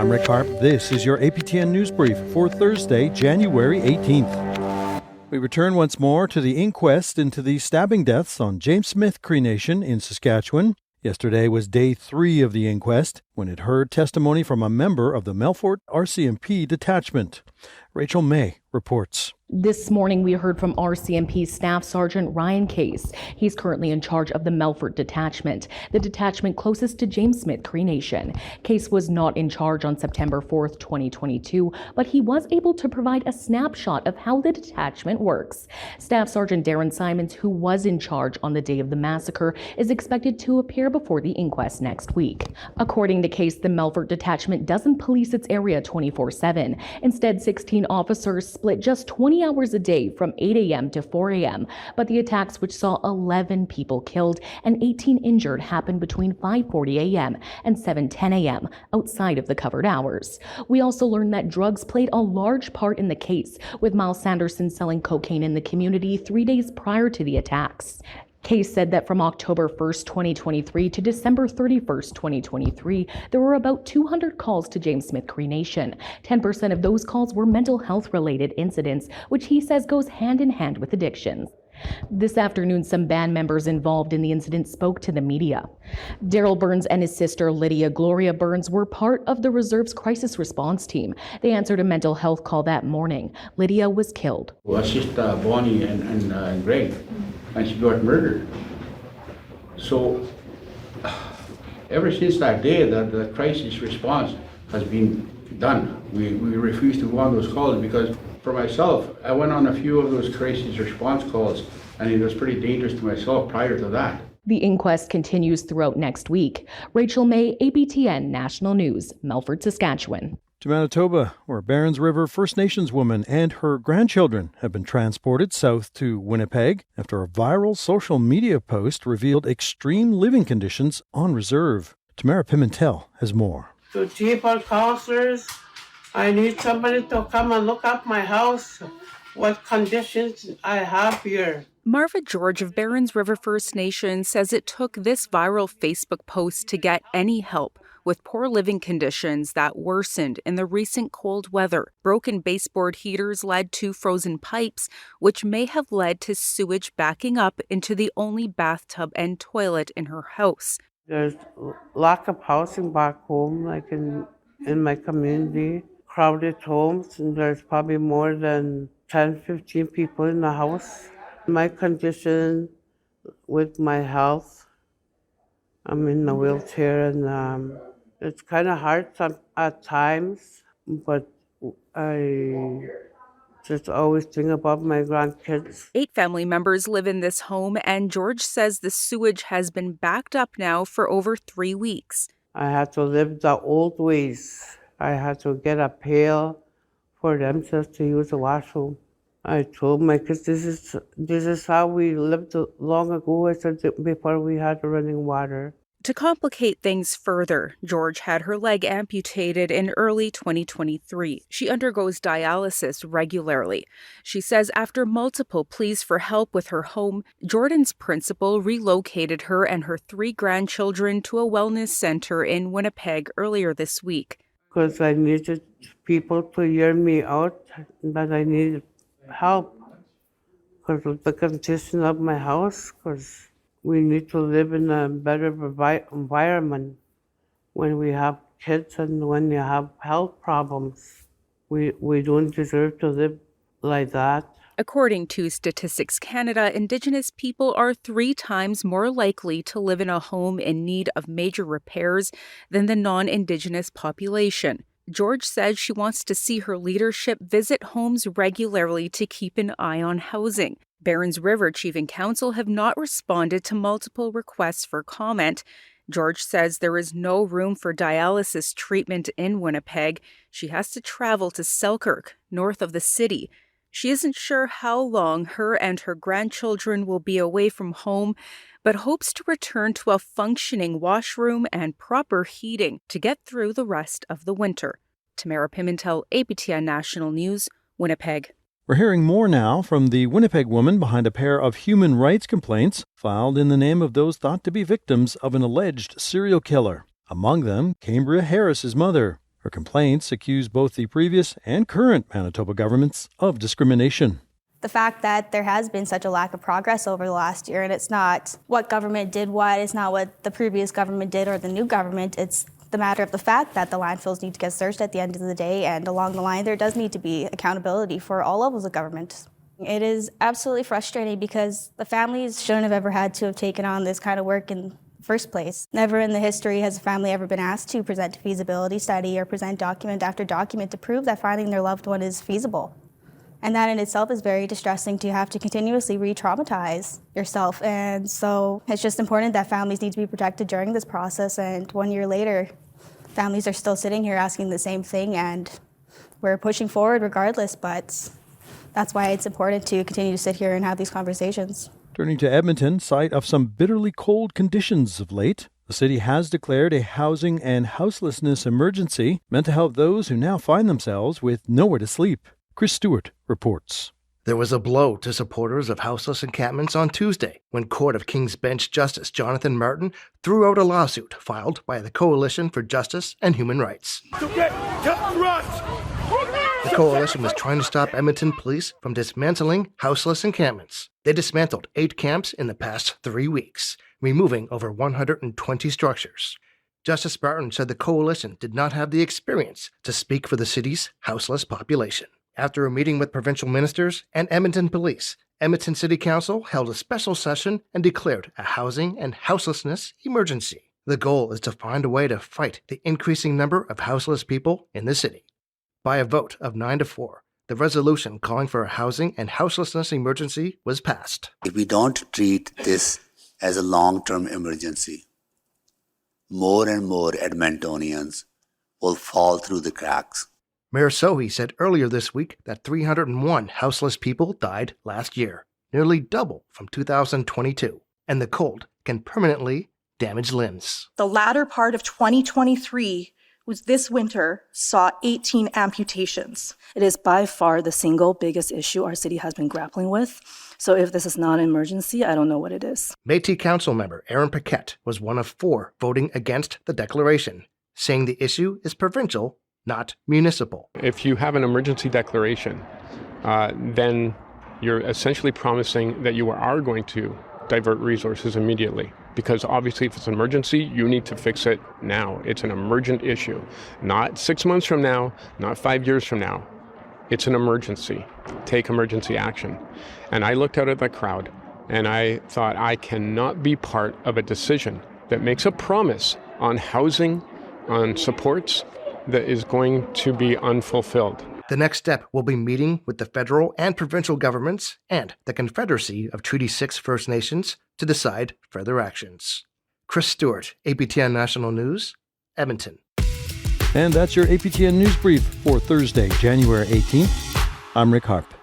I'm Rick Harp. This is your APTN News Brief for Thursday, January 18th. We return once more to the inquest into the stabbing deaths on James Smith Cree Nation in Saskatchewan. Yesterday was day 3 of the inquest, when it heard testimony from a member of the Melfort RCMP detachment. Rachel May reports. This morning, we heard from RCMP Staff Sergeant Ryan Case. He's currently in charge of the Melfort detachment, the detachment closest to James Smith Cree Nation. Case was not in charge on September 4th, 2022, but he was able to provide a snapshot of how the detachment works. Staff Sergeant Darren Simons, who was in charge on the day of the massacre, is expected to appear before the inquest next week. According to Case, the Melfort detachment doesn't police its area 24/7. Instead, 16 officers split just 20 hours a day from 8 a.m. to 4 a.m. But the attacks, which saw 11 people killed and 18 injured, happened between 5:40 a.m. and 7:10 a.m. outside of the covered hours. We also learned that drugs played a large part in the case, with Miles Sanderson selling cocaine in the community 3 days prior to the attacks. Case said that from October 1st, 2023 to December 31st, 2023, there were about 200 calls to James Smith Cree Nation. 10% of those calls were mental health-related incidents, which he says goes hand in hand with addictions. This afternoon, some band members involved in the incident spoke to the media. Daryl Burns and his sister Lydia Gloria Burns were part of the Reserve's crisis response team. They answered a mental health call that morning. Lydia was killed. Well, it's just Bonnie and Greg, and she got murdered. So ever since that day, the crisis response has been done. We refuse to go on those calls because, for myself, I went on a few of those crisis response calls, and it was pretty dangerous to myself prior to that. The inquest continues throughout next week. Rachel May, APTN National News, Melfort, Saskatchewan. To Manitoba, where Barons River First Nations woman and her grandchildren have been transported south to Winnipeg after a viral social media post revealed extreme living conditions on reserve. Tamara Pimentel has more. To people, counselors, I need somebody to come and look up my house, what conditions I have here. Marva George of Barons River First Nation says it took this viral Facebook post to get any help with poor living conditions that worsened in the recent cold weather. Broken baseboard heaters led to frozen pipes, which may have led to sewage backing up into the only bathtub and toilet in her house. There's lack of housing back home, like in my community. Crowded homes, and there's probably more than 10, 15 people in the house. My condition with my health, I'm in a wheelchair, and it's kind of hard at times, but I just always think about my grandkids. 8 family members live in this home, and George says the sewage has been backed up now for over 3 weeks. I had to live the old ways. I had to get a pail for them just to use the washroom. I told my kids, this is how we lived long ago, I said, before we had running water. To complicate things further, George had her leg amputated in early 2023. She undergoes dialysis regularly. She says after multiple pleas for help with her home, Jordan's principal relocated her and her 3 grandchildren to a wellness center in Winnipeg earlier this week. Because I needed people to hear me out, that I needed help because of the condition of my house, because we need to live in a better environment when we have kids and when you have health problems. We don't deserve to live like that. According to Statistics Canada, Indigenous people are 3 times more likely to live in a home in need of major repairs than the non-Indigenous population. George says she wants to see her leadership visit homes regularly to keep an eye on housing. Barons River Chief and Council have not responded to multiple requests for comment. George says there is no room for dialysis treatment in Winnipeg. She has to travel to Selkirk, north of the city. She isn't sure how long her and her grandchildren will be away from home, but hopes to return to a functioning washroom and proper heating to get through the rest of the winter. Tamara Pimentel, APTN National News, Winnipeg. We're hearing more now from the Winnipeg woman behind a pair of human rights complaints filed in the name of those thought to be victims of an alleged serial killer. Among them, Cambria Harris's mother. Her complaints accuse both the previous and current Manitoba governments of discrimination. The fact that there has been such a lack of progress over the last year, and it's not what government did what, it's not what the previous government did or the new government, it's the matter of the fact that the landfills need to get searched at the end of the day, and along the line there does need to be accountability for all levels of government. It is absolutely frustrating because the families shouldn't have ever had to have taken on this kind of work in the first place. Never in the history has a family ever been asked to present a feasibility study or present document after document to prove that finding their loved one is feasible. And that in itself is very distressing to have to continuously re-traumatize yourself. And so it's just important that families need to be protected during this process. And 1 year later, families are still sitting here asking the same thing, and we're pushing forward regardless, but that's why it's important to continue to sit here and have these conversations. Turning to Edmonton, site of some bitterly cold conditions of late, the city has declared a housing and houselessness emergency meant to help those who now find themselves with nowhere to sleep. Chris Stewart reports. There was a blow to supporters of houseless encampments on Tuesday when Court of King's Bench Justice Jonathan Martin threw out a lawsuit filed by the Coalition for Justice and Human Rights. The coalition was trying to stop Edmonton police from dismantling houseless encampments. They dismantled 8 camps in the past 3 weeks, removing over 120 structures. Justice Martin said the coalition did not have the experience to speak for the city's houseless population. After a meeting with provincial ministers and Edmonton police, Edmonton City Council held a special session and declared a housing and houselessness emergency. The goal is to find a way to fight the increasing number of houseless people in the city. By a vote of 9-4, the resolution calling for a housing and houselessness emergency was passed. If we don't treat this as a long-term emergency, more and more Edmontonians will fall through the cracks. Mayor Sohi said earlier this week that 301 houseless people died last year, nearly double from 2022, and the cold can permanently damage limbs. The latter part of 2023 was this winter saw 18 amputations. It is by far the single biggest issue our city has been grappling with. So if this is not an emergency, I don't know what it is. Métis Council member Aaron Paquette was one of 4 voting against the declaration, saying the issue is provincial, not municipal. If you have an emergency declaration, then you're essentially promising that you are going to divert resources immediately. Because obviously if it's an emergency, you need to fix it now. It's an emergent issue. Not 6 months from now, not 5 years from now. It's an emergency. Take emergency action. And I looked out at that crowd and I thought, I cannot be part of a decision that makes a promise on housing, on supports, that is going to be unfulfilled. The next step will be meeting with the federal and provincial governments and the Confederacy of Treaty 6 First Nations to decide further actions. Chris Stewart, APTN National News, Edmonton. And that's your APTN News Brief for Thursday, January 18th. I'm Rick Harp.